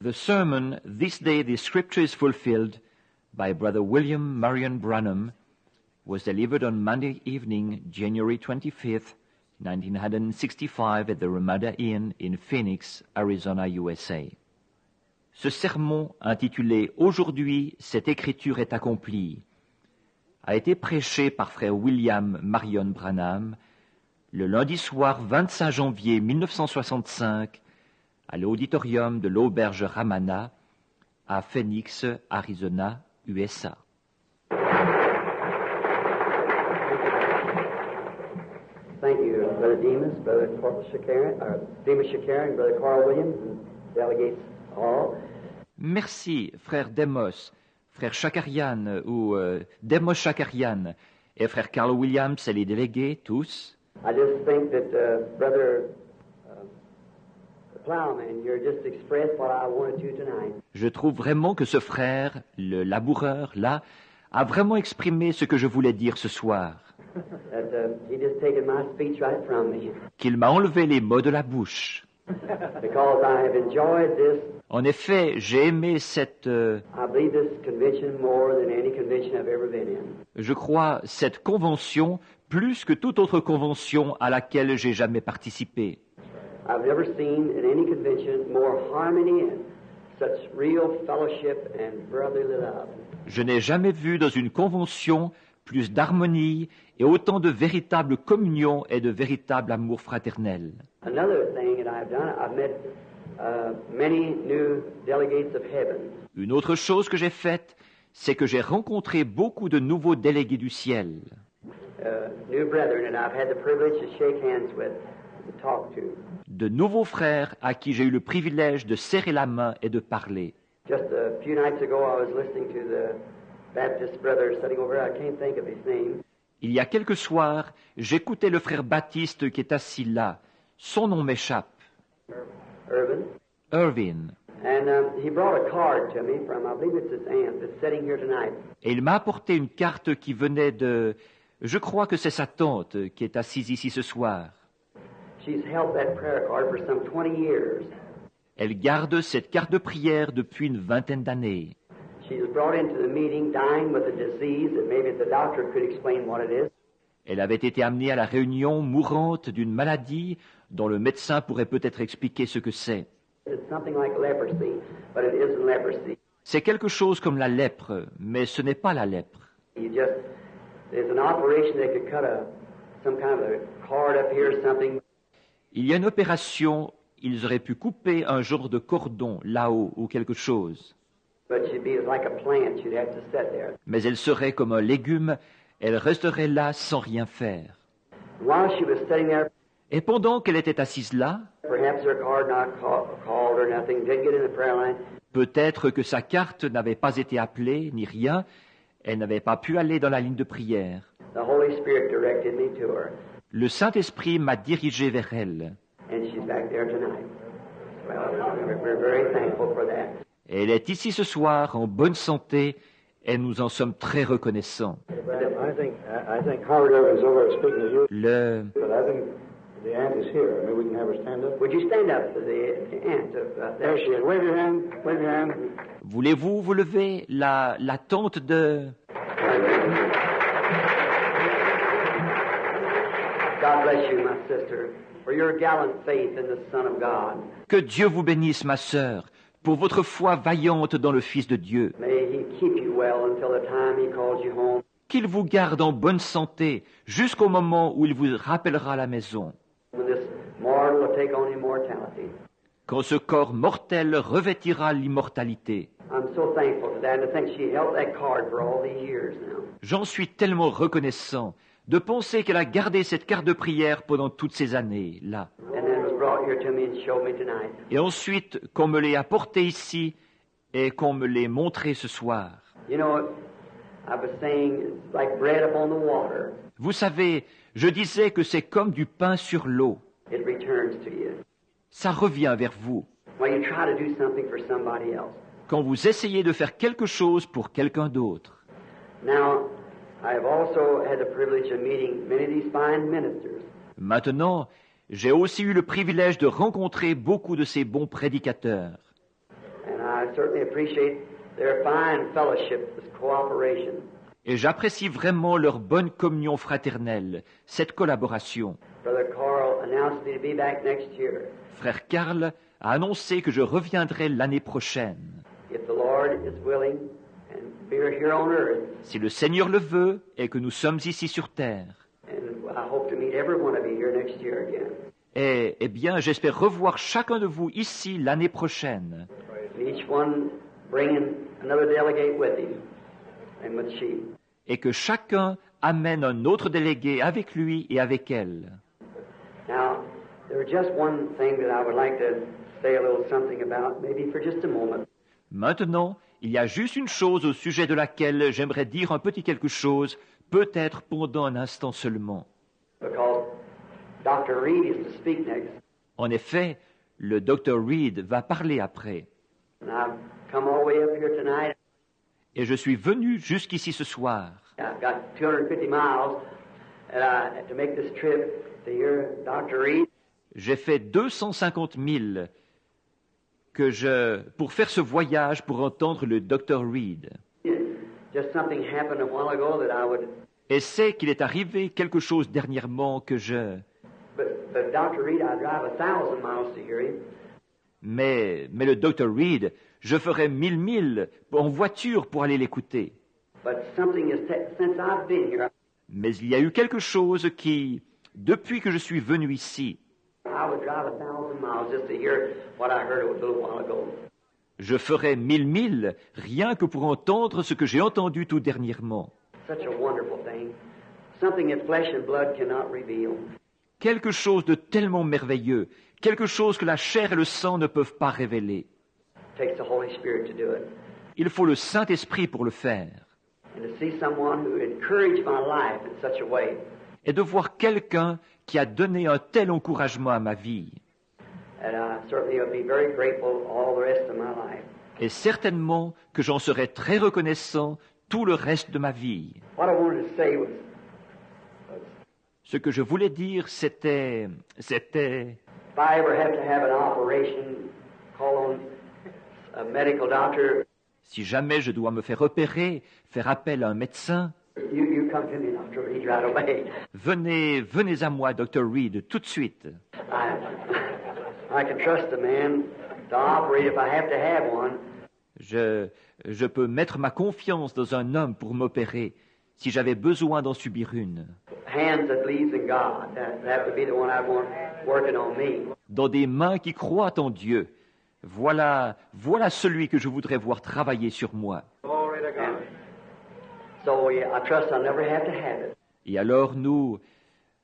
The sermon, This Day the Scripture is Fulfilled, by Brother William Marion Branham, was delivered on Monday evening, January 25th, 1965, at the Ramada Inn in Phoenix, Arizona, USA. Ce sermon, intitulé « Aujourd'hui, cette écriture est accomplie », a été prêché par frère William Marion Branham le lundi soir 25 janvier 1965 à l'auditorium de l'auberge Ramada à Phoenix, Arizona, USA. Thank you, Brother Demas, Brother Demas Shakarian, Brother Carl Williams, and delegates all. Merci, frère Demos, frère Shakarian ou Demos Shakarian, et frère Carl Williams et les délégués, tous. I just think that Brother Plowman here just expressed what I wanted to tonight. Je trouve vraiment que ce frère, le laboureur, là, a vraiment exprimé ce que je voulais dire ce soir. That he just taken my speech right from me. Qu'il m'a enlevé les mots de la bouche. Because I have enjoyed this. En effet, j'ai aimé cette, I believe this convention more than any convention I've ever been in. je crois, cette convention plus que toute autre convention à laquelle j'ai jamais participé. I've never seen in any convention more harmony and such real fellowship and brotherly love. Je n'ai jamais vu dans une convention plus d'harmonie et autant de véritable communion et de véritable amour fraternel. Another thing that I've done, I've met many new delegates of heaven. Une autre chose que j'ai faite, c'est que j'ai rencontré beaucoup de nouveaux délégués du ciel. New brethren that I've had the privilege to shake hands with, to talk to. De nouveaux frères à qui j'ai eu le privilège de serrer la main et de parler. Just a few nights ago, I was listening to the Baptist brother sitting over there. I can't think of his name. Il y a quelques soirs, j'écoutais le frère Baptiste qui est assis là. Son nom m'échappe. Irvin. And he brought a card to me from, I believe it's his aunt that's sitting here tonight. Et il m'a apporté une carte qui venait de... Je crois que c'est sa tante qui est assise ici ce soir. She's held that prayer card for some 20 years. Elle garde cette carte de prière depuis une vingtaine d'années. She was brought into the meeting dying with a disease that maybe the doctor could explain what it is. Elle avait été amenée à la réunion mourante d'une maladie dont le médecin pourrait peut-être expliquer ce que c'est. It's something like leprosy, but it isn't leprosy. C'est quelque chose comme la lèpre, mais ce n'est pas la lèpre. There's an operation that could cut some kind of a cord up here or something. Il y a une opération, ils auraient pu couper un genre de cordon là-haut ou quelque chose. But she'd be like a plant, she'd have to sit there. Mais elle serait comme un légume, elle resterait là sans rien faire. While she was sitting there, Et pendant qu'elle était assise là, perhaps her card not called or nothing, didn't get in the prayer line. peut-être que sa carte n'avait pas été appelée, ni rien, elle n'avait pas pu aller dans la ligne de prière. The Holy Spirit directed me to her, Le Saint-Esprit m'a dirigé vers elle. and she's back there tonight. Well, we're very thankful for that. Elle est ici ce soir en bonne santé et nous en sommes très reconnaissants. I think Howard Evans over speaking to you, Le... but I think the aunt is here. Maybe we can have her stand up. Would you stand up to the aunt of There she is. Wave your hand. Wave your hand. Voulez-vous vous lever, la tante de... God bless you, my sister, for your gallant faith in the Son of God. Que Dieu vous bénisse, ma sœur, pour votre foi vaillante dans le Fils de Dieu. May He keep you well until the time He calls you home. Qu'il vous garde en bonne santé jusqu'au moment où il vous rappellera à la maison. When this mortal will take on immortality. Quand ce corps mortel revêtira l'immortalité. I'm so thankful for that, and to think she held that card for all these years now. J'en suis tellement reconnaissant de penser qu'elle a gardé cette carte de prière pendant toutes ces années, là. And then it was brought here to me and showed me tonight. Et ensuite, qu'on me l'ait apporté ici et qu'on me l'ait montré ce soir. You know, I was saying it's like bread upon the water. Vous savez, je disais que c'est comme du pain sur l'eau. It returns to you. Ça revient vers vous. When you try to do something for somebody else. Quand vous essayez de faire quelque chose pour quelqu'un d'autre. Now, I have also had the privilege of meeting many of these fine ministers. Maintenant, j'ai aussi eu le privilège de rencontrer beaucoup de ces bons prédicateurs. And I certainly appreciate their fine fellowship, this cooperation. Et j'apprécie vraiment leur bonne communion fraternelle, cette collaboration. Brother Carl announced me to be back next year. Frère Karl a annoncé que je reviendrai l'année prochaine. If the Lord is willing and we're here on earth, Si le Seigneur le veut et que nous sommes ici sur terre. and I hope to meet every one of you here next year again. Et, eh bien, j'espère revoir chacun de vous ici l'année prochaine. And each one bringing another delegate with him and with she. Et que chacun amène un autre délégué avec lui et avec elle. Now, there's just one thing that I would like to say a little something about, maybe for just a moment. Maintenant, il y a juste une chose au sujet de laquelle j'aimerais dire un petit quelque chose, peut-être pendant un instant seulement. Because Dr. Reed is to speak next. En effet, le Dr. Reed va parler après. And I've come all the way up here tonight. Et je suis venu jusqu'ici ce soir. I've got 250 miles to make this trip to hear Dr. Reed. J'ai fait 250 000 pour faire ce voyage pour entendre le Dr. Reed. Just something happened a while ago that I would. Et c'est qu'il est arrivé quelque chose dernièrement que je... But Dr. Reed, I drive 1,000 miles to hear him. Mais le Dr. Reed, je ferais 1000 milles en voiture pour aller l'écouter. But something has since I've been here. Mais il y a eu quelque chose qui, depuis que je suis venu ici, I would drive 1,000 miles just to hear what I heard a little while ago. je ferais 1000 milles rien que pour entendre ce que j'ai entendu tout dernièrement. Such a wonderful thing. Something that flesh and blood cannot reveal. Quelque chose de tellement merveilleux, quelque chose que la chair et le sang ne peuvent pas révéler. It takes the Holy Spirit to do it. Il faut le Saint-Esprit pour le faire. And to see someone who encouraged my life in such a way. Et de voir quelqu'un qui a donné un tel encouragement à ma vie. And I certainly will be very grateful all the rest of my life. Et certainement que j'en serai très reconnaissant tout le reste de ma vie. What I wanted to say was, Ce que je voulais dire, c'était... if I ever have to have an operation, call on a medical doctor, Si jamais je dois me faire opérer, faire appel à un médecin, you come to me, Dr. Reed, right away. venez à moi, Dr. Reed, tout de suite. I can trust a man to operate if I have to have one. Je peux mettre ma confiance dans un homme pour m'opérer, si j'avais besoin d'en subir une. Hands that believes in God. That would be the one I want working on me. Dans des mains qui croient en Dieu. Voilà celui que je voudrais voir travailler sur moi. And so yeah, I trust I'll never have to have it. Et alors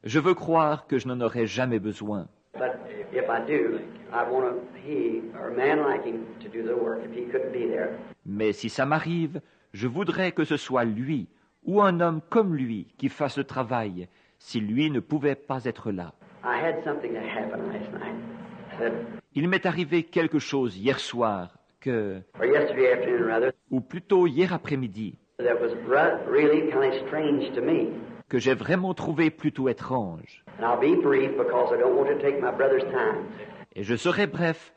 je veux croire que je n'en aurai jamais besoin. But if I do, I want he or a man like him to do the work if he couldn't be there. Mais si ça m'arrive, je voudrais que ce soit lui ou un homme comme lui qui fasse le travail, si lui ne pouvait pas être là. I had something that happened last night. That, Il m'est arrivé quelque chose hier soir, or yesterday afternoon rather, ou plutôt hier après-midi, that was really kind of strange to me. que j'ai vraiment trouvé plutôt étrange. And I'll be brief because I don't want to take my brother's time. Et je serai bref,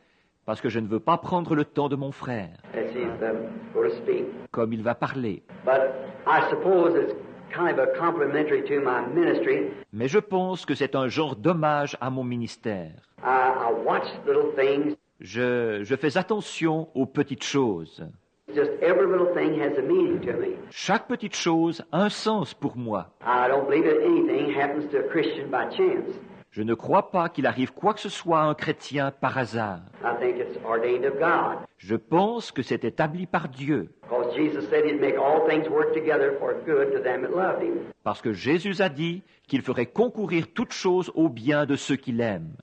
parce que je ne veux pas prendre le temps de mon frère, As he's going to speak. comme il va parler. But I suppose it's kind of a complimentary to my ministry. Mais je pense que c'est un genre d'hommage à mon ministère. I watch little things. Je fais attention aux petites choses. Just every little thing has a meaning to me. Chaque petite chose a un sens pour moi. I don't believe that anything happens to a Christian by chance. Je ne crois pas qu'il arrive quoi que ce soit à un chrétien par hasard. I think it's ordained of God. Je pense que c'est établi par Dieu. Because Jesus said he'd make all things work together for good to them that loved him. Parce que Jésus a dit qu'il ferait concourir toutes choses au bien de ceux qui l'aiment.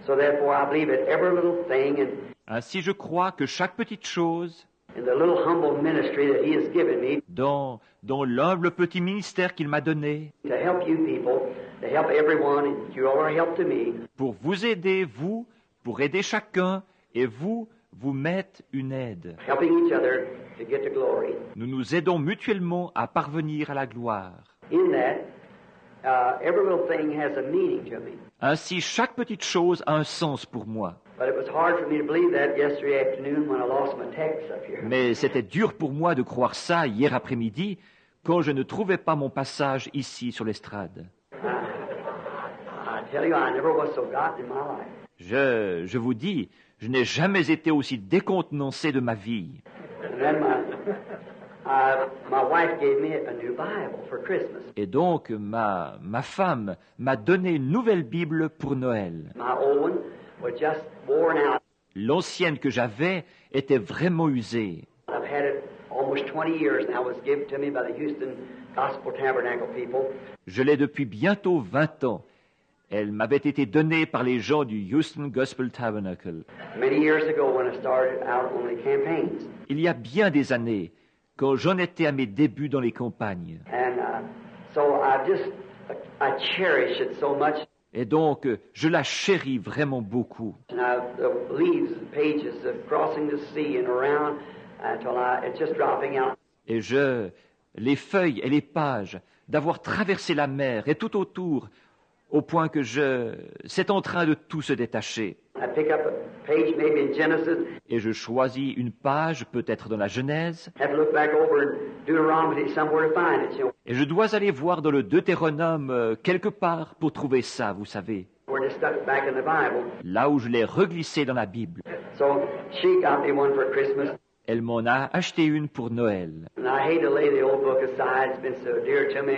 So therefore I believe that every little thing Ainsi je crois que chaque petite chose, in the little humble ministry that he has given me dans l'humble petit ministère qu'il m'a donné, to help you people, to help everyone, and you all are help to me. pour vous aider, pour aider chacun, et vous mettre une aide. Helping each other to get to glory. Nous nous aidons mutuellement à parvenir à la gloire. In that, every little thing has a meaning to me. Ainsi, chaque petite chose a un sens pour moi. But it was hard for me to believe that yesterday afternoon when I lost my text up here. Mais c'était dur pour moi de croire ça hier après-midi quand je ne trouvais pas mon passage ici sur l'estrade. I tell you, I never was so gotten in my life. Je vous dis, je n'ai jamais été aussi décontenancé de ma vie. And then my wife gave me a new Bible for Christmas. Et donc, ma femme m'a donné une nouvelle Bible pour Noël. My old one was just worn out. L'ancienne que j'avais était vraiment usée. I've had it almost 20 years now. It was given to me by the Houston Gospel Tabernacle people. Je l'ai depuis bientôt 20 ans. Elle m'avait été donnée par les gens du Houston Gospel Tabernacle. Many years ago when I started out on the campaigns. Il y a bien des années, quand j'en étais à mes débuts dans les campagnes. And so I cherish it so much. Et donc, je la chéris vraiment beaucoup. And the leaves, the pages of crossing the sea and around until it's just dropping out. Et les feuilles et les pages, d'avoir traversé la mer et tout autour, au point que c'est en train de tout se détacher. I pick up a page maybe in Genesis. Et je choisis une page, peut-être dans la Genèse, Have to look back over in Deuteronomy somewhere to find it, you know. et je dois aller voir dans le Deutéronome quelque part pour trouver ça, vous savez, Where they stuck it back in the Bible. là où je l'ai reglissé dans la Bible. So she got me one for Christmas. Elle m'en a acheté une pour Noël. And I hate to lay the old book aside. It's been so dear to me.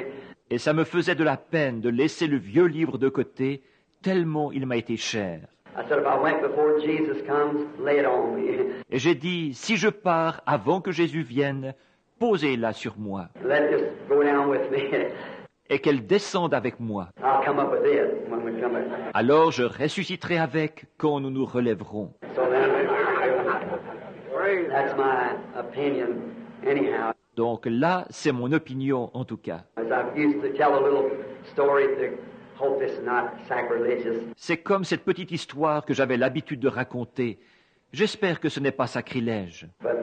Et ça me faisait de la peine de laisser le vieux livre de côté, tellement il m'a été cher. I said, if I went before Jesus comes, lay it on me. Et j'ai dit, si je pars avant que Jésus vienne, posez-la sur moi, Let it just go down with me. et qu'elle descende avec moi. I'll come up with it when we come up. Alors je ressusciterai avec quand nous nous relèverons. So then, that's my opinion anyhow. Donc là, c'est mon opinion en tout cas. As I've used to tell a little story to hope this is not sacrilegious. C'est comme cette petite histoire que j'avais l'habitude de raconter. J'espère que ce n'est pas sacrilège. But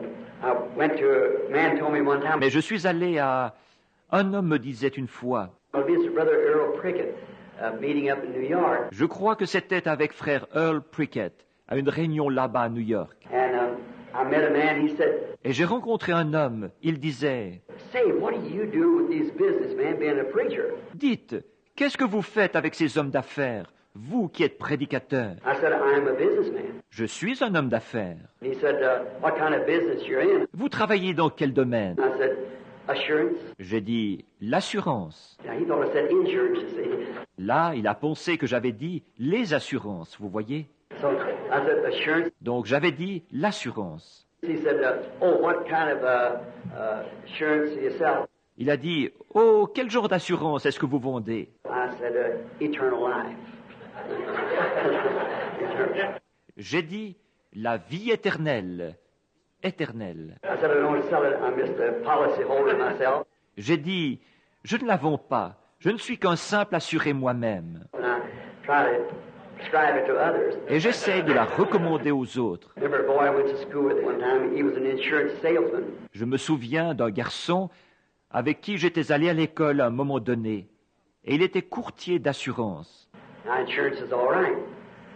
I went to a man told me one time. Mais je suis allé à... Un homme me disait une fois, I'll visit Brother Earl Prickett, meeting up in New York. je crois que c'était avec frère Earl Prickett, à une réunion là-bas à New York. And I met a man, he said, Et j'ai rencontré un homme, il disait, say, what do you do with these businessmen being a preacher? dites, qu'est-ce que vous faites avec ces hommes d'affaires, vous qui êtes prédicateur? I said, I'm a businessman. Je suis un homme d'affaires. He said, what kind of business you're in? Vous travaillez dans quel domaine? I said, assurance. J'ai dit, l'assurance. Now, he thought I said insurance, you see. Là, il a pensé que j'avais dit les assurances, vous voyez? So I said, assurance. Donc j'avais dit l'assurance. He said, oh, what kind of insurance do you sell? Il a dit, oh, quel genre d'assurance est-ce que vous vendez? I said, eternal life. J'ai dit, la vie éternelle. Éternelle. I said, I don't sell it. I'm just a policy holder myself. J'ai dit, je ne la vends pas. Je ne suis qu'un simple assuré moi-même. And I try to prescribe it to others. Et j'essaie de la recommander aux autres. Remember a boy I went to school with one time. He was an insurance salesman. Je me souviens d'un garçon avec qui j'étais allé à l'école à un moment donné. Et il était courtier d'assurance. Now, insurance is all right,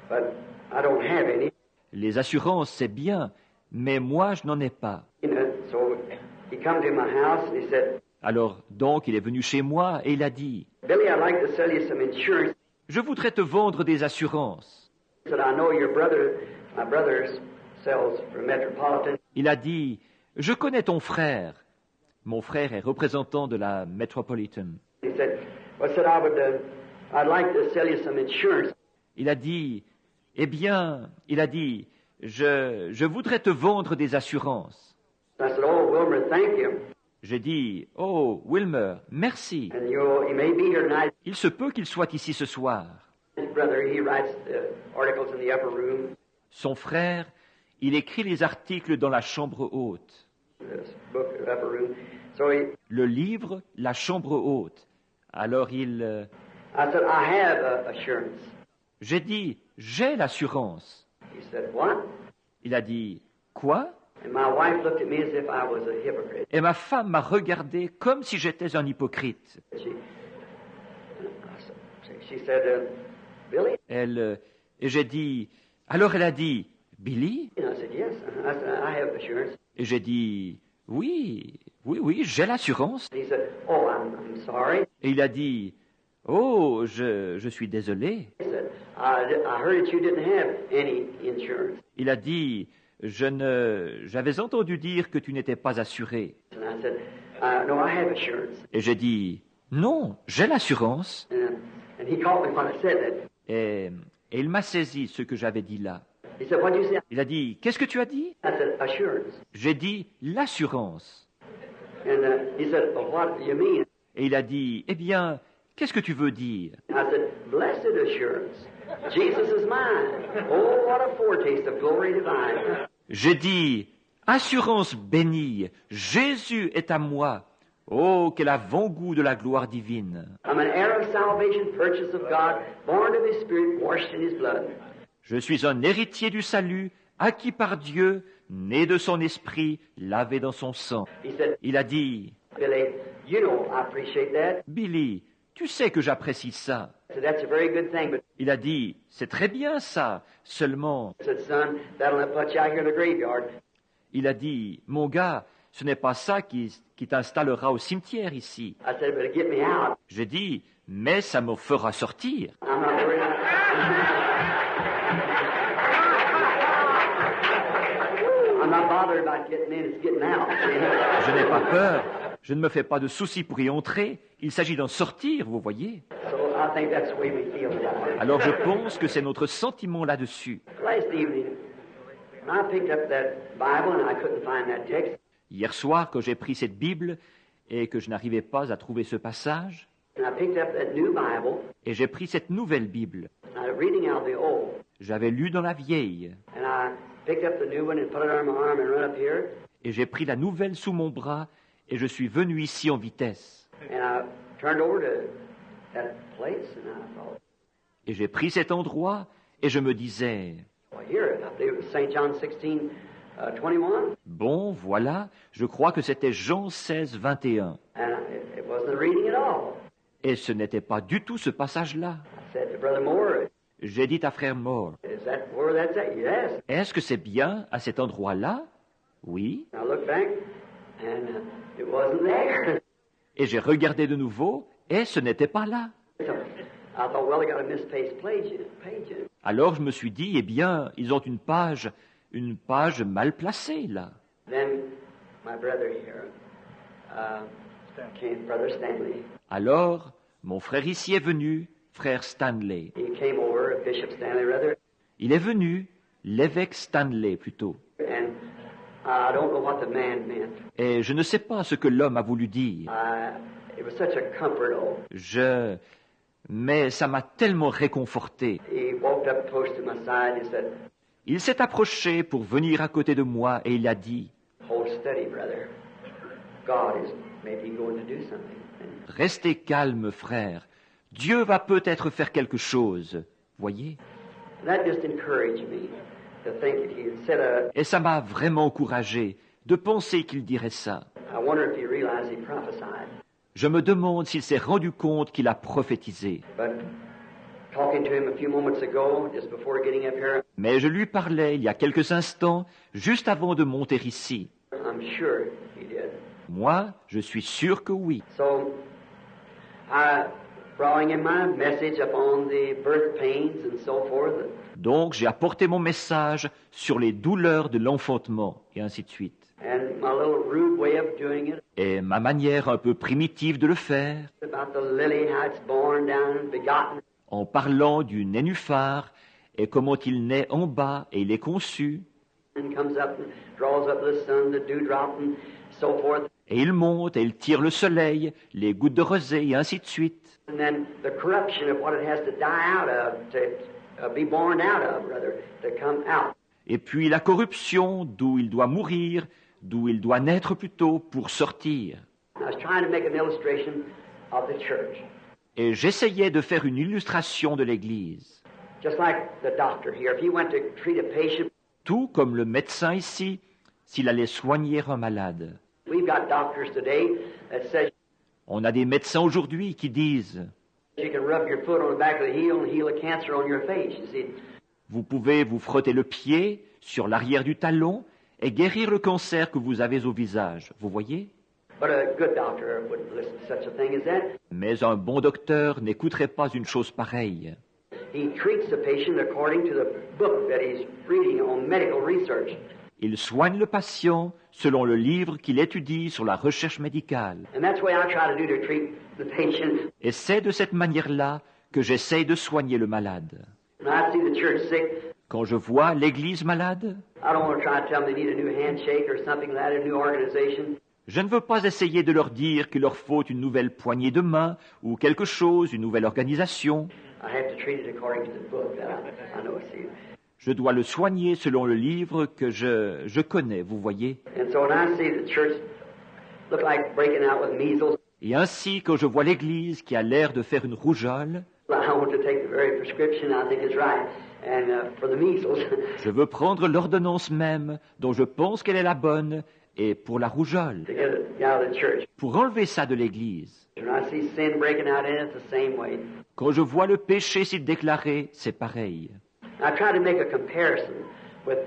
but I don't have any. Les assurances, c'est bien, mais moi, je n'en ai pas. You know, so he come to my house and he said, Alors, donc, il est venu chez moi et il a dit, Billy, I'd like to sell you some insurance. je voudrais te vendre des assurances. He said, I know your brother, my brother sells for Metropolitan. Il a dit, je connais ton frère. Mon frère est représentant de la Metropolitan. He said, well, I said, I'd like to sell you some insurance. Il a dit, eh bien, il a dit, je voudrais te vendre des assurances. I said, oh, Wilmer, thank you. J'ai dit, oh, Wilmer, merci. And he may be here tonight. Il se peut qu'il soit ici ce soir. His brother, he writes articles in the upper room. Son frère, il écrit les articles dans la chambre haute. This book, upper room. So Le livre, la chambre haute. Alors I said, I have assurance. j'ai dit, j'ai l'assurance. He said, what? Il a dit, quoi? And my wife looked at me as if I was a hypocrite. Et ma femme m'a regardé comme si j'étais un hypocrite. She said, Billy, Et j'ai dit, Alors elle a dit, Billy? And I said, yes. I said, I have assurance. Et j'ai dit, oui, j'ai l'assurance. And he said, oh, I'm sorry. Et il a dit, oh, je suis désolé. He said, I heard that you didn't have any insurance. Il a dit, j'avais entendu dire que tu n'étais pas assuré. And I said, no, I have assurance. Et j'ai dit, non, j'ai l'assurance. And he caught me when I said that. Et il m'a saisi ce que j'avais dit là. He said, what'd you say? Il a dit, qu'est-ce que tu as dit? I said, assurance. J'ai dit, l'assurance. And he said, well, what do you mean? Et il a dit, eh bien, qu'est-ce que tu veux dire? I said, blessed assurance. Jesus is mine. Oh, what a foretaste of glory divine. J'ai dit, assurance bénie, Jésus est à moi. Oh, quel avant-goût de la gloire divine. I'm an heir of salvation, purchased of God, born of His Spirit, washed in His blood. Je suis un héritier du salut, acquis par Dieu, né de son esprit, lavé dans son sang. He said, Il a dit, Billy, you know I appreciate that. Billy, tu sais que j'apprécie ça. I said, that's a very good thing, but Il a dit, c'est très bien ça, seulement, I said, son, that'll not put you out here in the graveyard. il a dit, mon gars, ce n'est pas ça qui t'installera au cimetière ici. I said, but it'll get me out. J'ai dit, mais ça me fera sortir. I'm not worried. I'm not bothered about getting in, it's getting out. Je n'ai pas peur, je ne me fais pas de soucis pour y entrer, il s'agit d'en sortir, vous voyez. So I think that's the way we feel about it. Alors je pense que c'est notre sentiment là-dessus. Last evening, I picked up that Bible and I couldn't find that text. Hier soir, quand j'ai pris cette Bible et que je n'arrivais pas à trouver ce passage, And I picked up that new Bible, et j'ai pris cette nouvelle Bible. and I was reading out the old. J'avais lu dans la vieille, And I picked up the new one and put it on my arm and run up here. et j'ai pris la nouvelle sous mon bras, et je suis venu ici en vitesse. And I turned over to that place and I thought, Et j'ai pris cet endroit, et je me disais, well, here, I believe it was St. John 16, 21. bon, voilà, je crois que c'était Jean 16, 21. And it wasn't reading at all. Et ce n'était pas du tout ce passage-là. I said to Brother Moore, J'ai dit à frère Moore, is that where that's at? Yes. est-ce que c'est bien à cet endroit-là? Oui. And I looked back and it wasn't there. Et j'ai regardé de nouveau, et ce n'était pas là. So I thought, well, they got a misplaced page in it. Alors je me suis dit, eh bien, ils ont une page mal placée là. Then my brother here, Brother Stanley, Alors, mon frère ici est venu, frère Stanley. he came over, Bishop Stanley rather, Il est venu, l'évêque Stanley plutôt. and I don't know what the man meant. Et je ne sais pas ce que l'homme a voulu dire. It was such a comfort, Mais ça m'a tellement réconforté. He walked up close to my side and said, Il s'est approché pour venir à côté de moi et il a dit, hold steady, brother. God is maybe going to do something. restez calme, frère. Dieu va peut-être faire quelque chose. Voyez? That just encouraged me to think that he had said Et ça m'a vraiment encouragé de penser qu'il dirait ça. I wonder if he realized he prophesied. Je me demande s'il s'est rendu compte qu'il a prophétisé. But talking to him a few moments ago, just before getting up here, Mais je lui parlais il y a quelques instants, juste avant de monter ici. I'm sure he did. Moi, je suis sûr que oui. So I brought him my message upon the birth pains and so forth. Donc j'ai apporté mon message sur les douleurs de l'enfantement, et ainsi de suite. And my little rude way of doing it, Et ma manière un peu primitive de le faire, about the lily, how it's born down and begotten. en parlant du nénuphar, et comment il naît en bas et il est conçu, And comes up and draws up the sun, the dewdrop, and so forth. et il monte et il tire le soleil, les gouttes de rosée, et ainsi de suite. And then the corruption of what it has to die out of, to be born out of, rather, to come out. Et puis la corruption, d'où il doit mourir, d'où il doit naître plutôt pour sortir. I was trying to make an illustration of the church. Et j'essayais de faire une illustration de l'Église. Just like the doctor here, if he went to treat a patient, Tout comme le médecin ici, s'il allait soigner un malade. we've got doctors today that says On a des médecins aujourd'hui qui disent, you can rub your foot on the back of the heel and heal a cancer on your face. You see, Vous pouvez vous frotter le pied sur l'arrière du talon et guérir le cancer que vous avez au visage. Vous voyez? But a good doctor wouldn't listen to such a thing as that. Mais un bon docteur n'écouterait pas une chose pareille. He treats the patient according to the book that he's reading on medical research. Il soigne le patient selon le livre qu'il étudie sur la recherche médicale. And that's the way I try to do to treat the patient. Et c'est de cette manière-là que j'essaye de soigner le malade. When I see the church sick, Quand je vois l'Église malade, I don't want to try to tell them they need a new handshake or something like that, a new organization. je ne veux pas essayer de leur dire qu'il leur faut une nouvelle poignée de main ou quelque chose, une nouvelle organisation. I have to treat it according to the book that I know. See. Je dois le soigner selon le livre que je connais, vous voyez. And so when I see the church look like breaking out with measles, Et ainsi, quand je vois l'Église qui a l'air de faire une rougeole, I want to take the very prescription I think is right, and for the measles. je veux prendre l'ordonnance même dont je pense qu'elle est la bonne, et pour la rougeole, To get it out of the church. pour enlever ça de l'Église. When I see sin breaking out in it, it's the same way. Quand je vois le péché s'y déclarer, c'est pareil. I try to make a comparison with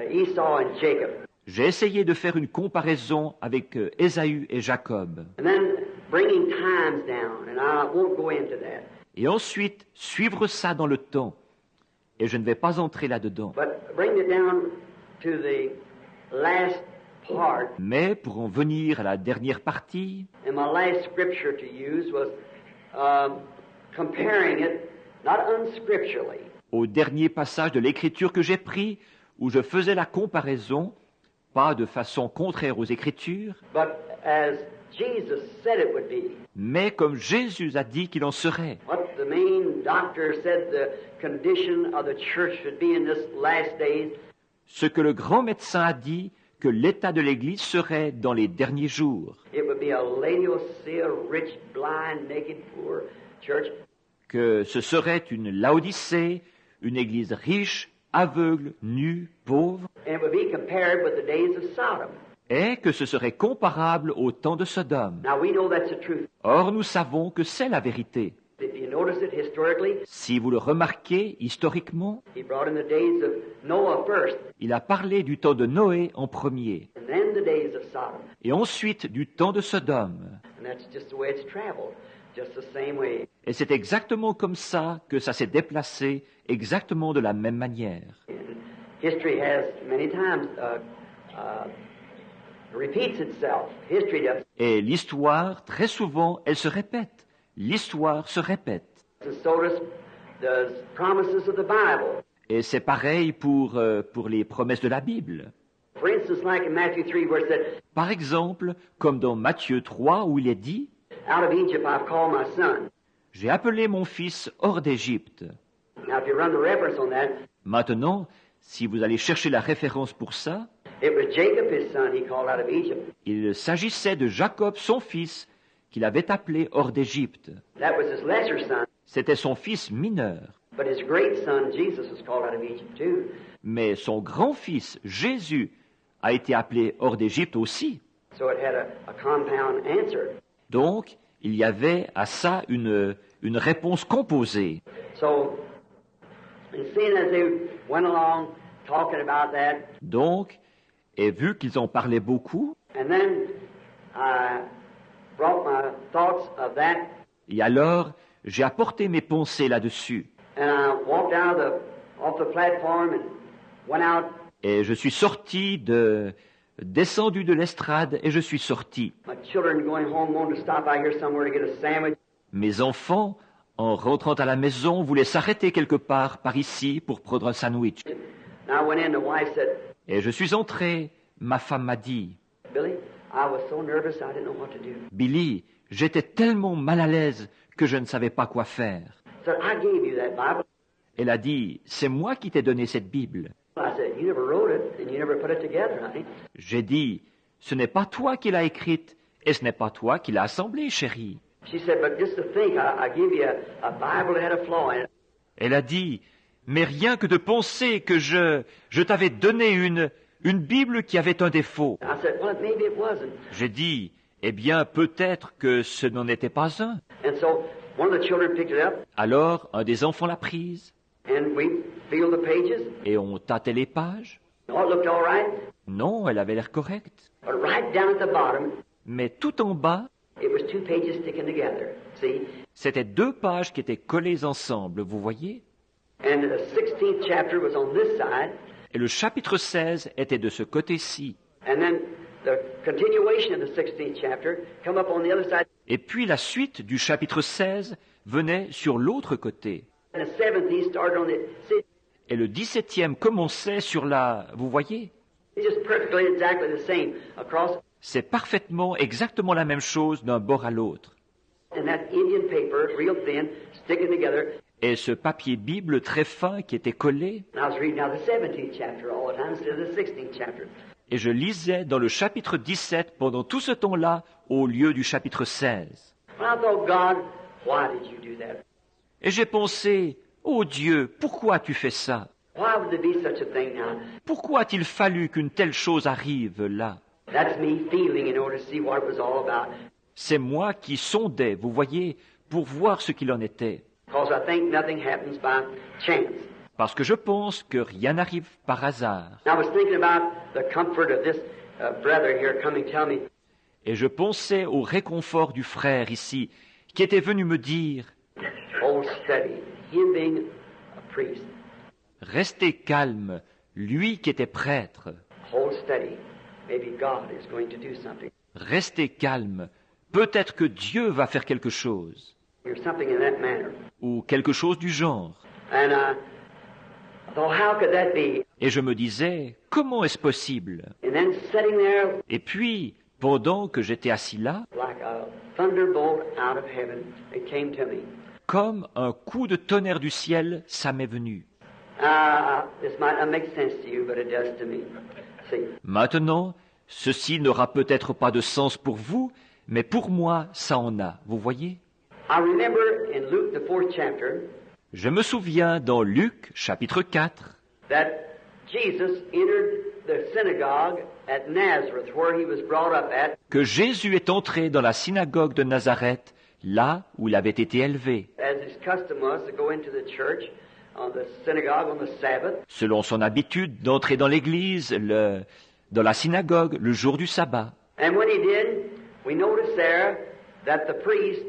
Esau and Jacob, J'ai essayé de faire une comparaison avec Ésaü et Jacob, and then bringing times down, and I won't go into that. et ensuite suivre ça dans le temps. Et je ne vais pas entrer là-dedans. But bring it down to the last part, Mais pour en venir à la dernière partie, and my last scripture to use was comparing it, not unscripturally, au dernier passage de l'Écriture que j'ai pris, où je faisais la comparaison, pas de façon contraire aux Écritures, but as Jesus said it would be. mais comme Jésus a dit qu'il en serait. What the main doctor said the condition of the church should be in this last days. Ce que le grand médecin a dit que l'état de l'Église serait dans les derniers jours, It would be a Laodicea, rich, blind, naked, poor church. que ce serait une Laodicée, une Église riche, aveugle, nue, pauvre, And it would be compared with the days of Sodom. et que ce serait comparable au temps de Sodome. Now we know that's the truth. Or, nous savons que c'est la vérité. If you notice it historically, Si vous le remarquez historiquement, he brought in the days of Noah first, il a parlé du temps de Noé en premier, and then the days of Sodom. et ensuite du temps de Sodome. And that's just the way it's traveled, just the same way. Et c'est exactement comme ça que ça s'est déplacé, exactement de la même manière. History has many times repeats itself. History does. Et l'histoire, très souvent, elle se répète. L'histoire se répète. And so does promises of the Bible. Et c'est pareil pour les promesses de la Bible. For instance, like in Matthew 3, where it said, Par exemple, comme dans Matthieu 3, où il est dit "Out of Egypt I've called my son." « J'ai appelé mon fils hors d'Égypte ». Now, if you run the reference on that, Maintenant, si vous allez chercher la référence pour ça, it was Jacob, his son, he called out of Egypt. il s'agissait de Jacob, son fils, qu'il avait appelé hors d'Égypte. That was his lesser son, C'était son fils mineur. but his great son, Jesus, was called out of Egypt too. Mais son grand-fils, Jésus, a été appelé hors d'Égypte aussi. So it had a compound answer. Donc, il y avait à ça une réponse composée. So, and seeing as they went along talking about that, Donc, et vu qu'ils en parlaient beaucoup, and then I brought my thoughts of that, et alors j'ai apporté mes pensées là-dessus. and I walked out off the platform and went out. Et je suis descendu de l'estrade et je suis sorti. My children going home wanted to stop out here somewhere to get a sandwich. Mes enfants, en rentrant à la maison, voulaient s'arrêter quelque part par ici pour prendre un sandwich. And I went in, the wife said, Et je suis entré, ma femme m'a dit, "Billy, I was so nervous I didn't know what to do." Billy, j'étais tellement mal à l'aise que je ne savais pas quoi faire. So I gave you that Bible. Elle a dit, c'est moi qui t'ai donné cette Bible. I said, "You never wrote it and you never put it together, honey." J'ai dit, ce n'est pas toi qui l'as écrite et ce n'est pas toi qui l'as assemblée, chérie. She said, "But just to think, I give you a Bible that had a flaw in it." Elle a dit, mais rien que de penser que je t'avais donné une Bible qui avait un défaut. I said, "Well, maybe it wasn't." J'ai dit, eh bien, peut-être que ce n'en était pas un. And so one of the children picked it up, Alors, un des enfants l'a prise, and we feel the pages. et on tâtait les pages. Oh, it looked all right. Non, elle avait l'air correcte. But right down at the bottom, Mais tout en bas, it was 2 pages sticking together. See? c'était 2 pages qui étaient collées ensemble, vous voyez? And the 16th chapter was on this side. Et le chapitre 16 était de ce côté-ci. And then the continuation of the 16th chapter come up on the other side. Et puis la suite du chapitre 16 venait sur l'autre côté. And the 17th started on the... See, Et le 17e commençait sur la... Vous voyez? it's just perfectly exactly the same across. C'est parfaitement, exactement la même chose d'un bord à l'autre. And that Indian paper, real thin, sticking together. Et ce papier Bible très fin qui était collé, And I was reading now the 17th chapter all the time instead of the 16th chapter. et je lisais dans le chapitre 17 pendant tout ce temps-là au lieu du chapitre 16. And I thought, God, why did you do that? Et j'ai pensé, oh Dieu, pourquoi tu fais ça? Why would there be such a thing now? Pourquoi a-t-il fallu qu'une telle chose arrive là? That's me feeling in order to see what it was all about. C'est moi qui sondais, vous voyez, pour voir ce qu'il en était. Because I think nothing happens by chance. Parce que je pense que rien n'arrive par hasard. And I was thinking about the comfort of this brother here coming to tell me, Et je pensais au réconfort du frère ici, qui était venu me dire, oh, study, him being a priest. restez calme, lui qui était prêtre. Hold steady. Maybe God is going to do something. Restez calme, peut-être que Dieu va faire quelque chose, Or something in that manner. ou quelque chose du genre. And I thought, how could that be? Et je me disais, comment est-ce possible? And then sitting there Et puis, pendant que j'étais assis là, like a thunderbolt out of heaven, it came to me. comme un coup de tonnerre du ciel, ça m'est venu. This might not make sense to you, but it does to me. See, Maintenant, ceci n'aura peut-être pas de sens pour vous, mais pour moi, ça en a, vous voyez? I remember in Luke, the 4th chapter, Je me souviens dans Luc, chapitre 4, that Jesus entered the synagogue at Nazareth, where he was brought up at, que Jésus est entré dans la synagogue de Nazareth, là où il avait été élevé. as his custom was to go into the church, the synagogue on the Sabbath. Selon son habitude d'entrer dans l'église, dans la synagogue, le jour du sabbat. And when he did, we notice there that the priest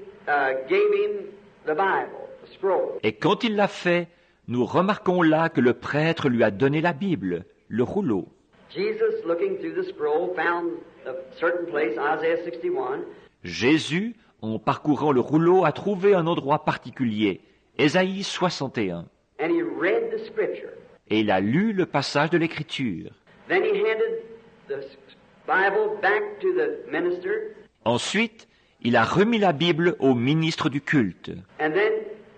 gave him the Bible, the scroll. Et quand il l'a fait, nous remarquons là que le prêtre lui a donné la Bible, le rouleau. Jesus, looking through the scroll, found a certain place, Isaiah 61, Jésus, en parcourant le rouleau, a trouvé un endroit particulier, Ésaïe 61. and he read the scripture. Et il a lu le passage de l'Écriture. Then he handed the Bible back to the minister, Ensuite, il a remis la Bible au ministre du culte. and then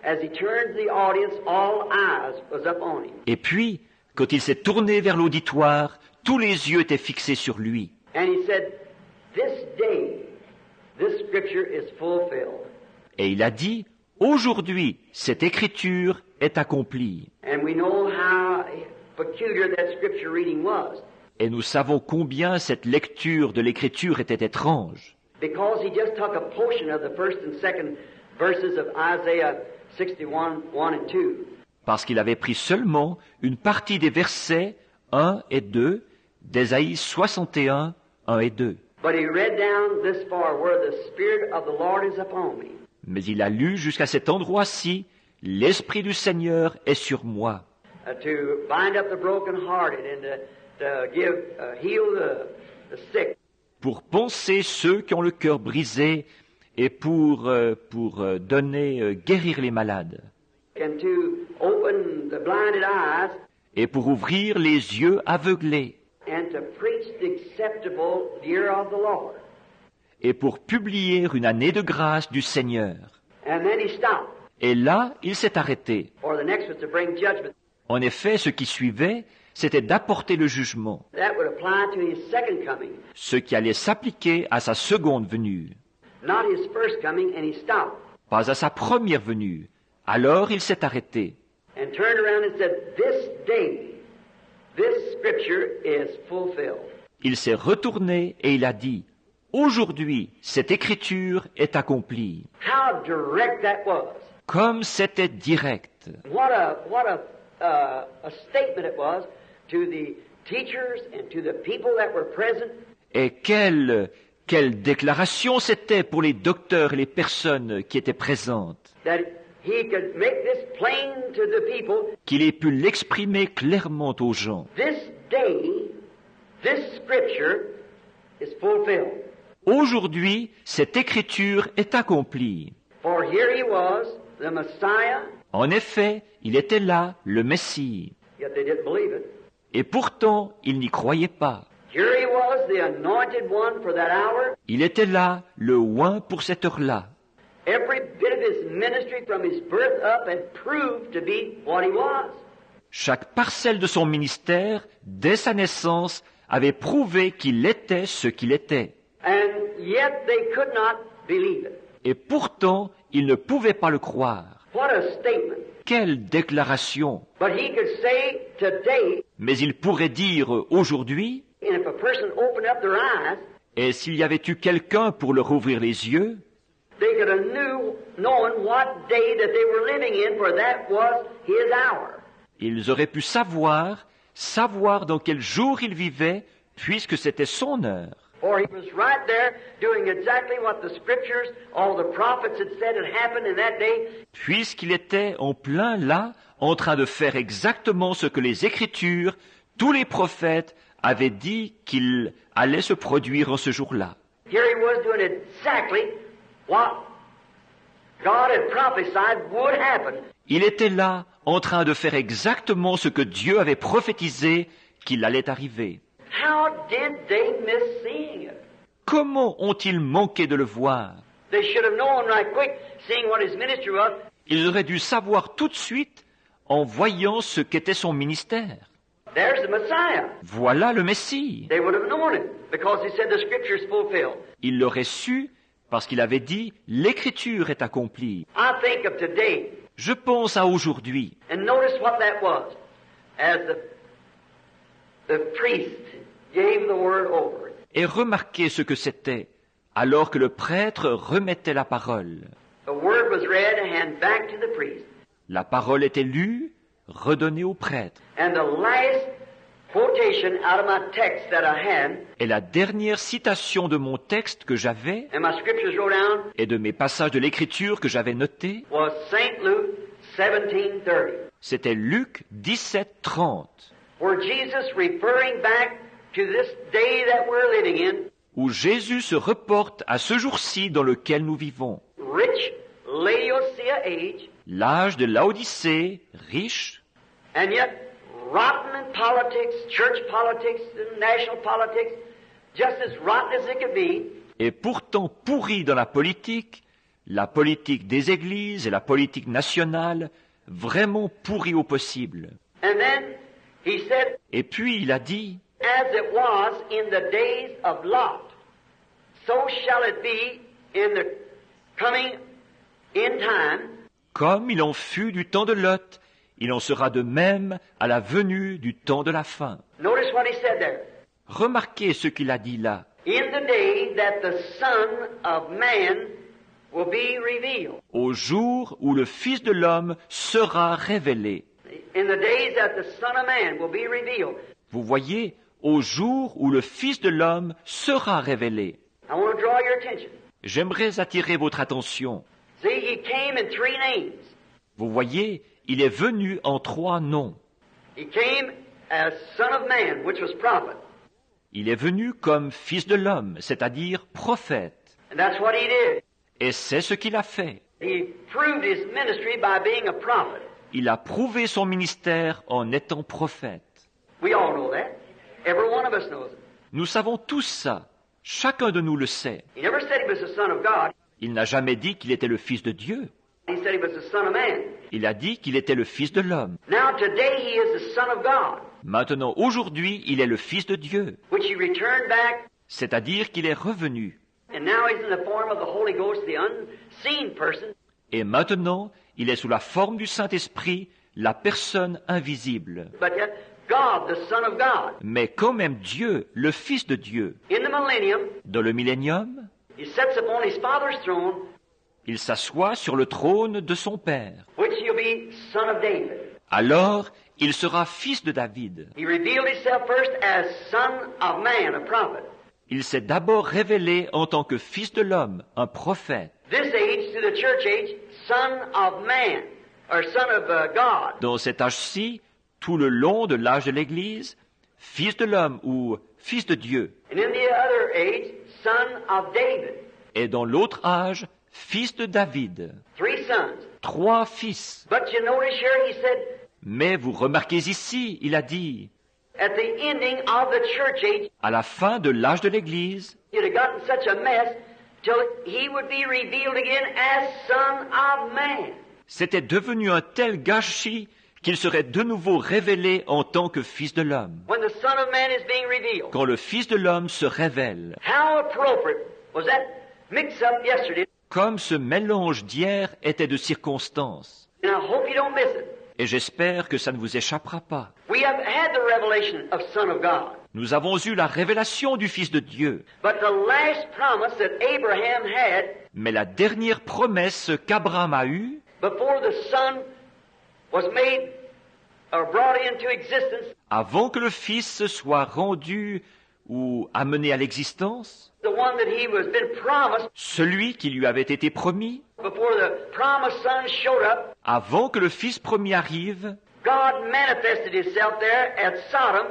as he turned to the audience, all eyes was up on him. Et puis, quand il s'est tourné vers l'auditoire, tous les yeux étaient fixés sur lui. And he said, this day, this scripture is fulfilled. Et il a dit, aujourd'hui, cette écriture est accomplie. And we know how peculiar that scripture reading was, Et nous savons combien cette lecture de l'écriture était étrange. because he just took a portion of the first and second verses of Isaiah 61, 1 and 2. Parce qu'il avait pris seulement une partie des versets 1 et 2 d'Ésaïe 61, 1 et 2. But he read down this far, where the Spirit of the Lord is upon me. Mais il a lu jusqu'à cet endroit-ci, l'Esprit du Seigneur est sur moi, To bind up the brokenhearted and to give, heal the sick, pour panser ceux qui ont le cœur brisé et pour donner, guérir les malades, and to open the blinded eyes, et pour ouvrir les yeux aveuglés, and to preach the acceptable year of the Lord. et pour publier une année de grâce du Seigneur. And then he stopped, Et là, il s'est arrêté. for the next was to bring judgment. En effet, ce qui suivait, c'était d'apporter le jugement, That would apply to his second coming, ce qui allait s'appliquer à sa seconde venue, not his first coming, and he stopped pas à sa première venue. Alors il s'est arrêté. and turned around and said, this day, this scripture is fulfilled. Il s'est retourné et il a dit, « Aujourd'hui, cette écriture est accomplie. How direct that was. » Comme c'était direct. What a a statement it was to the teachers and to the people that were present. Et quelle déclaration c'était pour les docteurs et les personnes qui étaient présentes, That he could make this plain to the people. qu'il ait pu l'exprimer clairement aux gens. This day, this scripture is fulfilled. Aujourd'hui, cette écriture est accomplie. For here he was, the Messiah, En effet, il était là, le Messie. yet they didn't believe it. Et pourtant, ils n'y croyaient pas. Here he was, the anointed one for that hour. Il était là, le oint pour cette heure-là. Every bit of his ministry from his birth up had proved to be what he was. Chaque parcelle de son ministère, dès sa naissance, avait prouvé qu'il était ce qu'il était. And yet they could not believe it. Et pourtant, ils ne pouvaient pas le croire. What a statement. Quelle déclaration! But he could say today, Mais il pourrait dire aujourd'hui, and if a person opened up their eyes, et s'il y avait eu quelqu'un pour leur ouvrir les yeux, they could have known what day that they were living in, for that was his hour. ils auraient pu savoir dans quel jour il vivait, puisque c'était son heure. For he was right there doing exactly what the scriptures, all the prophets had said had happened in that day. Puisqu'il était en plein là, en train de faire exactement ce que les Écritures, tous les prophètes avaient dit qu'il allait se produire en ce jour-là. Here he was doing exactly what God had prophesied would happen. Il était là, en train de faire exactement ce que Dieu avait prophétisé qu'il allait arriver. How did they miss seeing it? Comment ont-ils manqué de le voir? They should have known right quick, seeing what his ministry was. Ils auraient dû savoir tout de suite en voyant ce qu'était son ministère. There's the Messiah. Voilà le Messie. They would have known it because he said the scripture is fulfilled. Ils l'auraient su parce qu'il avait dit « l'Écriture est accomplie I think of today, ». Je pense à aujourd'hui. and notice what that was. As the priest gave the word over. Et remarquez ce que c'était, alors que le prêtre remettait la parole. The word was read and handed back to the priest. La parole était lue, redonnée au prêtre. And the last quotation out of my text that I had, Et la dernière citation de mon texte que j'avais, and my scriptures wrote down, et de mes passages de l'Écriture que j'avais notés, was St. Luke 17:30, c'était Luc 17:30, where Jesus referring back to this day that we're living in, où Jésus se reporte à ce jour-ci dans lequel nous vivons. rich Laodicea age, L'âge de Laodicée, riche, and yet rotten in politics, church politics, and national politics, just as rotten as it could be. et pourtant pourri dans la politique des églises et la politique nationale, vraiment pourri au possible. And then he said, Et puis il a dit, as it was in the days of Lot, so shall it be in the coming in time. comme il en fut du temps de Lot, il en sera de même à la venue du temps de la fin. Notice what he said there. Remarquez ce qu'il a dit là. In the day that the Son of Man will be revealed. Au jour où le Fils de l'homme sera révélé. In the days that the Son of Man will be revealed. Vous voyez, au jour où le Fils de l'homme sera révélé. I want to draw your attention. J'aimerais attirer votre attention. See, he came in 3 names. Vous voyez, il est venu en 3 noms. He came as Son of Man, which was prophet. Il est venu comme Fils de l'homme, c'est-à-dire prophète. And that's what he did. Et c'est ce qu'il a fait. He proved his ministry by being a prophet. Il a prouvé son ministère en étant prophète. We all know that. Every one of us knows it. Nous savons tous ça. Chacun de nous le sait. He never said he was the Son of God. Il n'a jamais dit qu'il était le Fils de Dieu. He said he was the Son of Man. Il a dit qu'il était le Fils de l'homme. Now today he is the Son of God, Maintenant, aujourd'hui, il est le Fils de Dieu. which he returned back, C'est-à-dire qu'il est revenu. and now he's in the form of the Holy Ghost, the unseen person. Et maintenant, il est sous la forme du Saint-Esprit, la personne invisible. But yet, God, the Son of God. Mais quand même Dieu, le Fils de Dieu. In the millennium, Dans le millénium, he sits upon his Father's throne, il s'assoit sur le trône de son Père. which he'll be Son of David. Alors, il sera fils de David. He revealed himself first as son of man, a prophet. Il s'est d'abord révélé en tant que fils de l'homme, un prophète. This age, to the church age, son of man, or son of God. Dans cet âge-ci, tout le long de l'âge de l'Église, fils de l'homme ou fils de Dieu. And in the other age, son of David. Et dans l'autre âge, fils de David. 3 sons. 3 fils. But you notice here, he said, Mais vous remarquez ici, il a dit, at the ending of the church age, à la fin de l'âge de l'Église, you'd have gotten such a mess till he would be revealed again as son of man. c'était devenu un tel gâchis qu'il serait de nouveau révélé en tant que fils de l'homme. When the Son of Man is being revealed. Quand le fils de l'homme se révèle, How appropriate was that mix-up yesterday? comme ce mélange d'hier était de circonstances. And I hope you don't miss it. Et j'espère que ça ne vous échappera pas. We have had the revelation of Son of God. Nous avons eu la révélation du Fils de Dieu. But the last promise that Abraham had Mais la dernière promesse qu'Abraham a eue, before the Son was made or brought into existence, avant que le Fils soit rendu ou amené à l'existence, the one that he was been promised celui qui lui avait été promis, before the promised Son showed up, avant que le Fils promis arrive, God manifested himself there at Sodom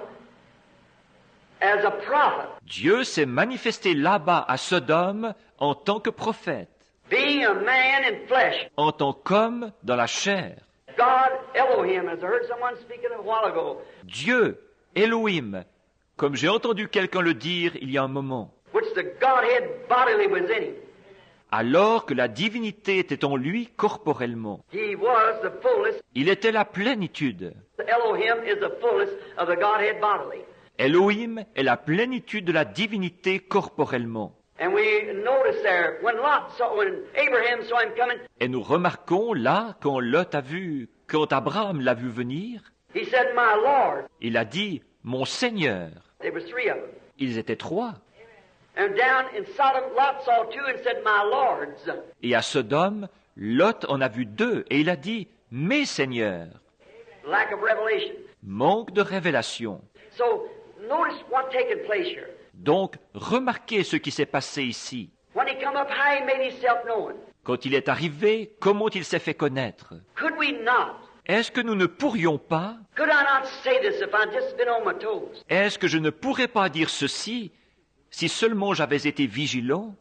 as a prophet, Dieu s'est manifesté là-bas à Sodome en tant que prophète, being a man in flesh. en tant qu'homme dans la chair. God, Elohim, as I heard someone speaking a while ago, Dieu, Elohim, comme j'ai entendu quelqu'un le dire il y a un moment, which the Godhead bodily was in him. alors que la divinité était en lui corporellement. He was the fullness. Il était la plénitude. Elohim is the fullness of the Godhead bodily. Elohim est la plénitude de la divinité corporellement. And we notice there, when Abraham saw him coming, Et nous remarquons là, quand Abraham l'a vu venir, he said, "My Lord." il a dit, « Mon Seigneur ». There was 3 of them. Ils étaient 3. And down in Sodom, Lot saw 2 and said, "My Lords." Et à Sodome, Lot en a vu 2 et il a dit, « Mes seigneurs ». Lack of revelation. Manque de révélation. So notice what's taking place here. Donc, remarquez ce qui s'est passé ici. When he come up high, he made himself known. Quand il est arrivé, comment il s'est fait connaître? Could we not? Est-ce que nous ne pourrions pas? Could I not say this if I'd just been on my toes? Est-ce que je ne pourrais pas dire ceci si seulement j'avais été vigilant?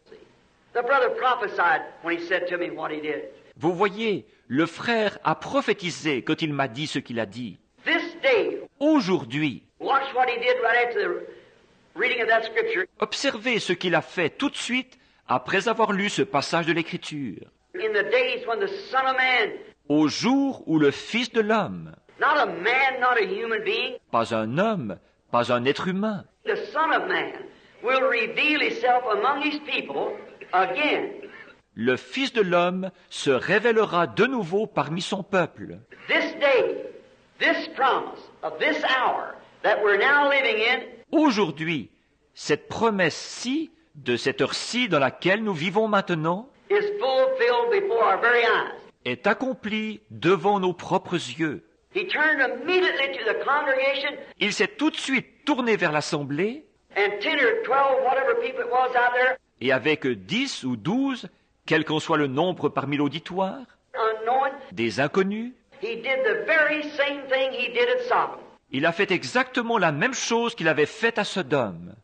The brother prophesied when he said to me what he did. Vous voyez, le frère a prophétisé quand il m'a dit ce qu'il a dit. This day, Aujourd'hui, watch what he did right after the reading of that scripture. observez ce qu'il a fait tout de suite après avoir lu ce passage de l'Écriture. In the days when the Son of Man, Au jour où le Fils de l'homme, not a man, not a human being, pas un homme, pas un être humain, the Son of Man will reveal himself among his people again. le Fils de l'homme se révélera de nouveau parmi son peuple. This day, this promise of this hour that we're now living in Aujourd'hui, cette promesse-ci, de cette heure-ci dans laquelle nous vivons maintenant, is fulfilled before our very eyes. est accomplie devant nos propres yeux. He turned immediately to the congregation Il s'est tout de suite tourné vers l'assemblée and 10 or 12, whatever people it was out there, et avec 10 ou 12, quel qu'en soit le nombre parmi l'auditoire, unknowing, des inconnus, he did the very same thing he did at Sodom. il a fait exactement la même chose qu'il avait faite à Sodome.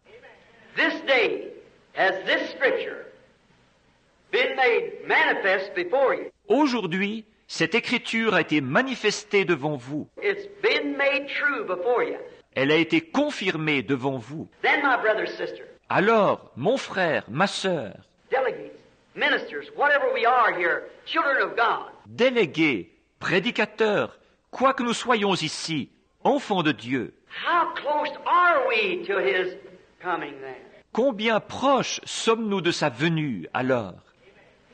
This day has this scripture been made manifest before you. Aujourd'hui, cette écriture a été manifestée devant vous. It's been made true before you. Elle a été confirmée devant vous. Then, my brother, sister, Alors, mon frère, ma sœur, delegates, ministers, whatever we are here, children of God, délégués, prédicateurs, quoi que nous soyons ici, enfants de Dieu, how close are we to his coming then? combien proches sommes-nous de sa venue alors?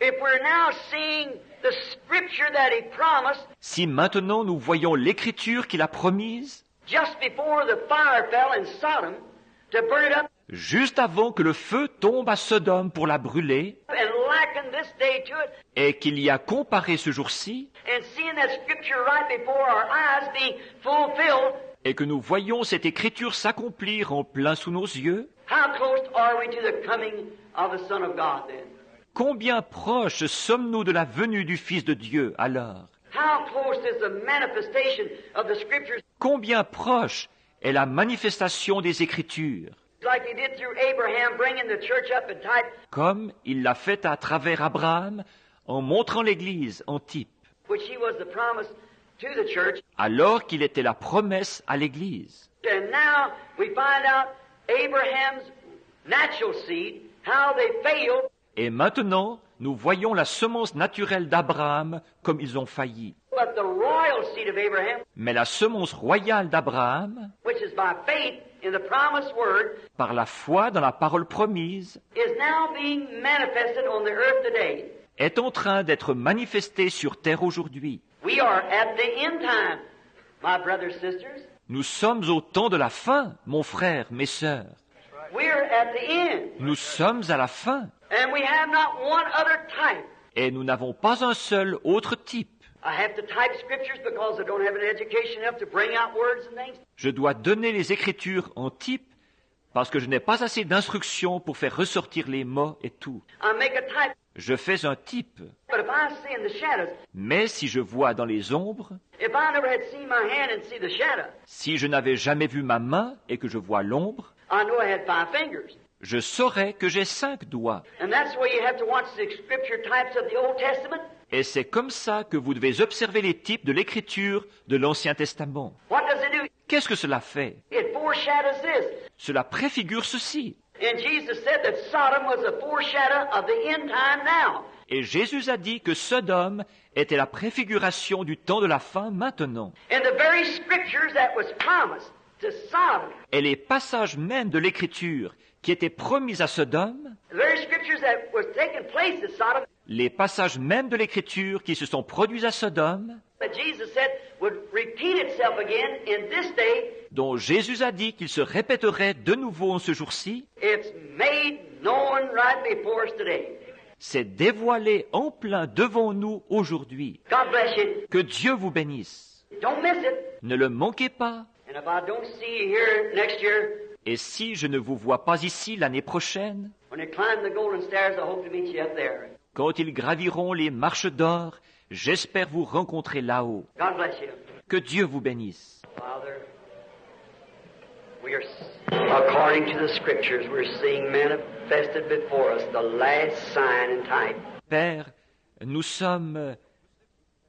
If we're now seeing the scripture that he promised Si maintenant nous voyons l'écriture qu'il a promise, just before the fire fell in Sodom to burn it up juste avant que le feu tombe à Sodome pour la brûler, and liken this day to it, et qu'il y a comparé ce jour-ci, and seeing that scripture right before our eyes being fulfilled, et que nous voyons cette écriture s'accomplir en plein sous nos yeux, how close are we to the coming of the Son of God then? combien proches sommes-nous de la venue du Fils de Dieu alors? How close is the manifestation of the scriptures Combien proche est la manifestation des Écritures, like he did through Abraham, bringing the church up in type, comme il l'a fait à travers Abraham en montrant l'Église en type, which he was the promise to the church. alors qu'il était la promesse à l'Église. And now we find out Abraham's natural seed, how they failed, Et maintenant, nous voyons la semence naturelle d'Abraham comme ils ont failli. but the royal seed of Abraham, Mais la semence royale d'Abraham, which is by faith in the promised word, par la foi dans la parole promise, is now being manifested on the earth today. est en train d'être manifestée sur terre aujourd'hui. We are at the end time, my brothers and sisters. Nous sommes au temps de la fin, mon frère, mes sœurs. We're at the end. Nous sommes à la fin, And we have not one other type. et nous n'avons pas un seul autre type. I have to type scriptures because I don't have an education enough to bring out words and things. Je dois donner les Écritures en type parce que je n'ai pas assez d'instructions pour faire ressortir les mots et tout. I make a type. Je fais un type, But if I see in the shadows, mais si je vois dans les ombres, if I never had seen my hand and see the shadow, si je n'avais jamais vu ma main et que je vois l'ombre, I know I had 5 fingers. je saurais que j'ai 5 doigts. And that's the way you have to watch the scripture types of the Old Testament. Et c'est comme ça que vous devez observer les types de l'Écriture de l'Ancien Testament. What does it do? Qu'est-ce que cela fait? It foreshadows this. Cela préfigure ceci. And Jesus said that Sodom was a foreshadow of the end time now. Et Jésus a dit que Sodome était la préfiguration du temps de la fin maintenant. And the very scriptures that was promised to Sodom, Et les passages même de l'Écriture qui étaient promis à Sodome, the very scriptures that was taking place at Sodom, les passages même de l'Écriture qui se sont produits à Sodome, that Jesus said would repeat itself again in this day, dont Jésus a dit qu'il se répéterait de nouveau en ce jour-ci, it's made known right before us today. s'est dévoilé en plein devant nous aujourd'hui. God bless you. Que Dieu vous bénisse. Don't miss it. Ne le manquez pas. And if I don't see you here next year, Et si je ne vous vois pas ici l'année prochaine, when you climb the golden stairs, I hope to meet you up there. quand ils graviront les marches d'or, j'espère vous rencontrer là-haut. God bless you. Que Dieu vous bénisse. Father, we are, according to the scriptures, we're seeing manifested before us the last sign and type. Père, nous sommes,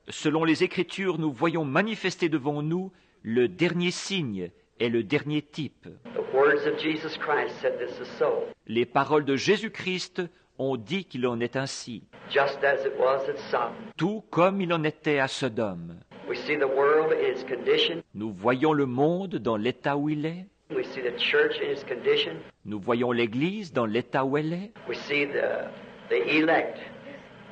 selon les Écritures, nous voyons manifester devant nous le dernier signe et le dernier type. The words of Jesus Christ said this is so, Les paroles de Jésus-Christ ont dit qu'il en est ainsi, just as it was at Sodom. tout comme il en était à Sodome. We see the world in its condition. Nous voyons le monde dans l'état où il est, We see the church in its condition. nous voyons l'Église dans l'état où elle est, We see the elect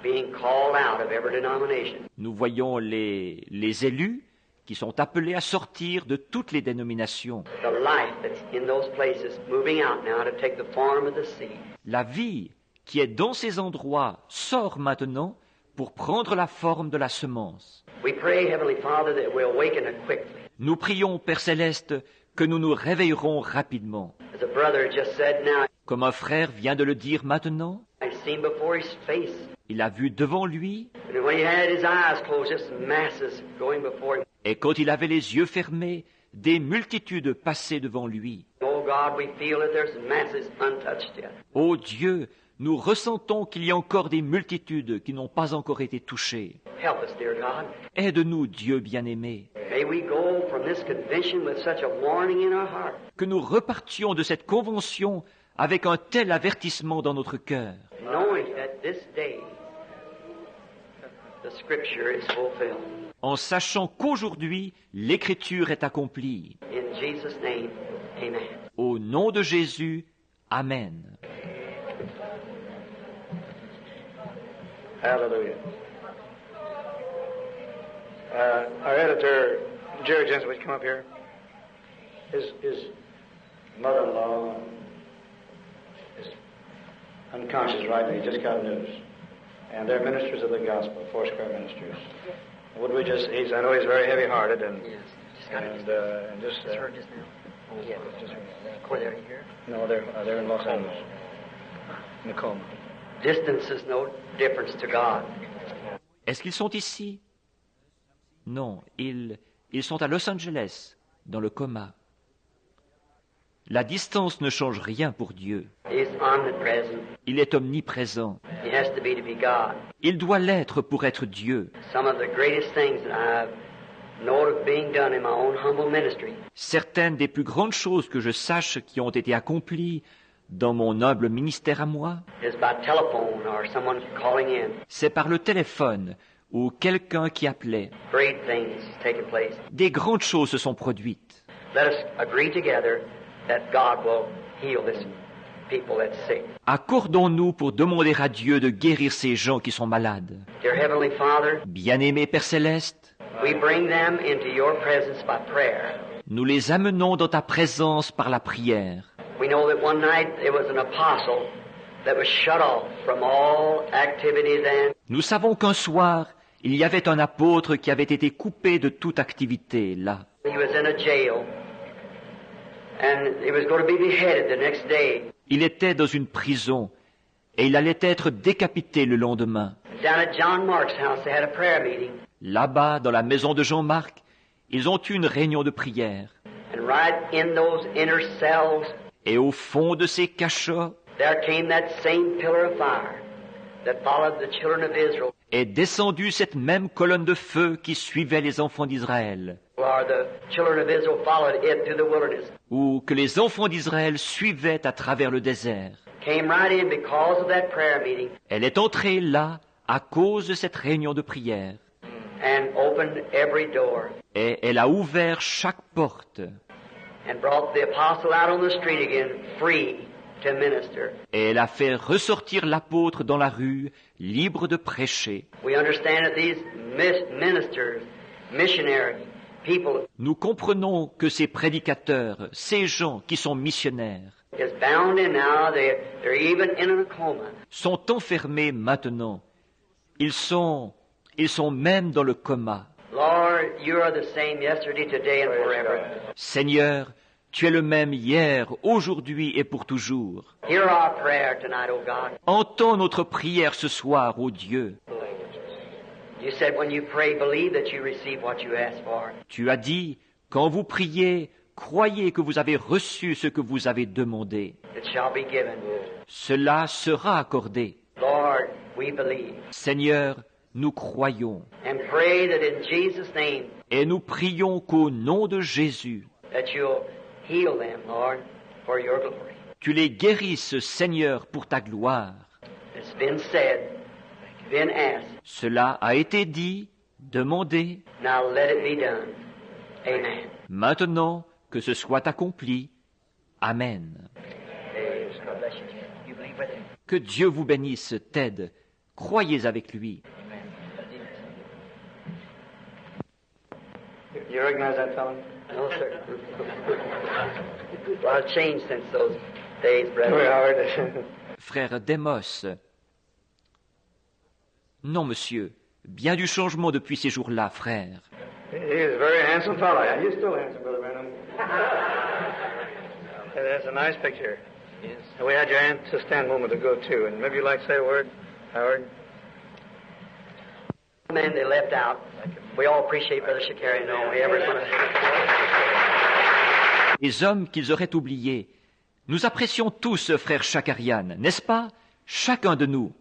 being called out of every denomination. nous voyons les élus qui sont appelés à sortir de toutes les dénominations. The life that's in those places moving out now to take the form of the seed. La vie qui est dans ces endroits sort maintenant pour prendre la forme de la semence. We pray, Heavenly Father, that we'll awaken it quickly. Nous prions, Père Céleste, que nous nous réveillerons rapidement. As a brother just said now, Comme un frère vient de le dire maintenant, I've seen before his face. il a vu devant lui, And when he had his eyes closed, just masses going before him. et quand il avait les yeux fermés, des multitudes passaient devant lui. Oh God, we feel that there's masses untouched yet. Ô Dieu, nous ressentons qu'il y a encore des multitudes qui n'ont pas encore été touchées. Help us, dear God. Aide-nous, Dieu bien-aimé, May we go from this convention with such a warning in our heart. que nous repartions de cette convention avec un tel avertissement dans notre cœur, Knowing that this day the scripture is fulfilled. en sachant qu'aujourd'hui l'Écriture est accomplie. In Jesus' name, amen. Au nom de Jésus, Amen. Hallelujah. Our editor, Jerry Jensen, would you come up here? His mother-in-law is unconscious right now. He just got news. And they're ministers of the gospel, Foursquare Ministers. Would we just, I know he's very heavy-hearted and just heard just now. Were they here? No, they're in Los Angeles, Tacoma. Distance is no difference to God. Est-ce qu'ils sont ici? Non, ils sont à Los Angeles, dans le coma. La distance ne change rien pour Dieu. He's omnipresent. Il est omniprésent. He has to be God. Il doit l'être pour être Dieu. Some of the greatest things that I've known of being done in my own humble ministry. Certaines des plus grandes choses que je sache qui ont été accomplies dans mon humble ministère à moi, Is by telephone or someone calling in. c'est par le téléphone ou quelqu'un qui appelait. Great things taking place. Des grandes choses se sont produites. Let us agree together that God will heal this people that's sick. Accordons-nous pour demander à Dieu de guérir ces gens qui sont malades. Dear Heavenly Father, Bien-aimé Père Céleste, we bring them into your presence by prayer. nous les amenons dans ta présence par la prière. We know that one night there was an apostle that was shut off from all activities and Nous savons qu'un soir, il y avait un apôtre qui avait été coupé de toute activité là. he was in a jail and he was going to be beheaded the next day. Il était dans une prison et il allait être décapité le lendemain. Down at John Mark's house they had a prayer meeting, Là-bas, dans la maison de Jean-Marc, ils ont eu une réunion de prière. and right in those inner cells Et au fond de ces cachots there came that same pillar of fire that followed the children of Israel, est descendue cette même colonne de feu qui suivait les enfants d'Israël, or the children of Israel followed it through the wilderness. ou que les enfants d'Israël suivaient à travers le désert. Came right in because of that prayer meeting Elle est entrée là à cause de cette réunion de prière. and opened every door Et elle a ouvert chaque porte. and brought the apostle out on the street again, free to minister. Et elle a fait ressortir l'apôtre dans la rue, libre de prêcher. We understand that these ministers, missionary people, Nous comprenons que ces prédicateurs, ces gens qui sont missionnaires, is bound in now. They're even in a coma. sont enfermés maintenant. Ils sont même dans le coma. Lord, you are the same yesterday, today, and forever. Seigneur, tu es le même hier, aujourd'hui et pour toujours. Hear our prayer tonight, O God. Entends notre prière ce soir, ô Dieu. You said when you pray, believe that you receive what you ask for. Tu as dit, quand vous priez, croyez que vous avez reçu ce que vous avez demandé. It shall be given. Cela sera accordé. Lord, we believe. Seigneur, nous croyons And pray that in Jesus' name et nous prions qu'au nom de Jésus, that you'll heal them, Lord, for your glory. tu les guérisses, Seigneur, pour ta gloire. It's been said, been asked. Cela a été dit, demandé. Now let it be done. Amen. Maintenant que ce soit accompli. Amen. God bless you. You believe with him. Que Dieu vous bénisse, Ted. Croyez avec lui. You recognize that fellow? No, sir. A lot of change since those days, Oh, brother. Howard. Frère Demos. Non, monsieur. Bien du changement depuis ces jours-là, frère. He is a very handsome fellow. Yeah, you're still handsome, Brother Branham. That's a nice picture. Yes. And we had your aunt to stand a moment ago, too. And maybe you'd like to say a word, Howard? Men they left out. We all appreciate Brother Shakarian. No, we ever going to. Les hommes qu'ils auraient oubliés. Nous apprécions tous frère Chakarian, n'est-ce pas? Chacun de nous.